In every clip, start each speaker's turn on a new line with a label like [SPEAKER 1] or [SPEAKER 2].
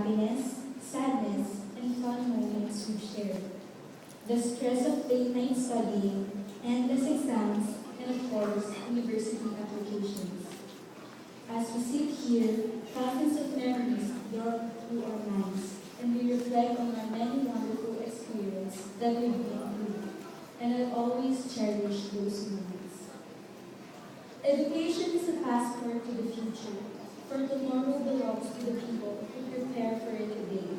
[SPEAKER 1] happiness, sadness, and fun moments we've shared. The stress of late-night studying, endless exams, and of course, university applications. As we sit here, thousands of memories dawn through our minds, and we reflect on our many wonderful experiences that we've been through, and I'll always cherish those moments. Education is a passport to the future, for tomorrow belongs to the people who prepare for it today.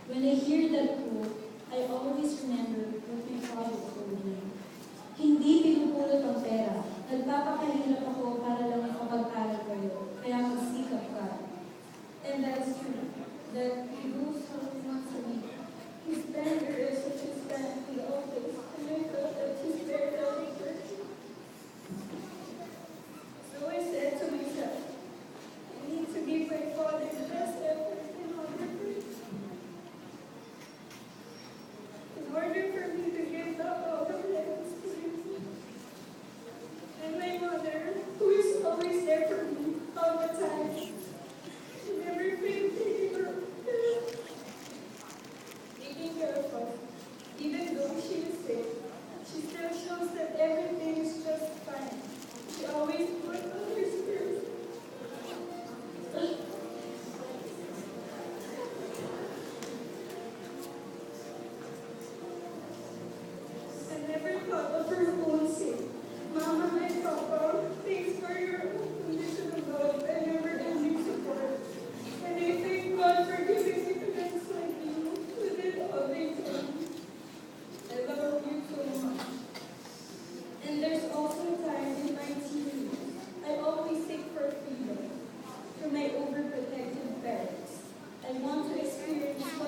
[SPEAKER 1] When I hear that quote, I always remember what my father told me. Hindi pinupulot ang pera. Nagpapakahirap ako para lang makapag-aral kayo. Kaya magsikap ka. And that's true. That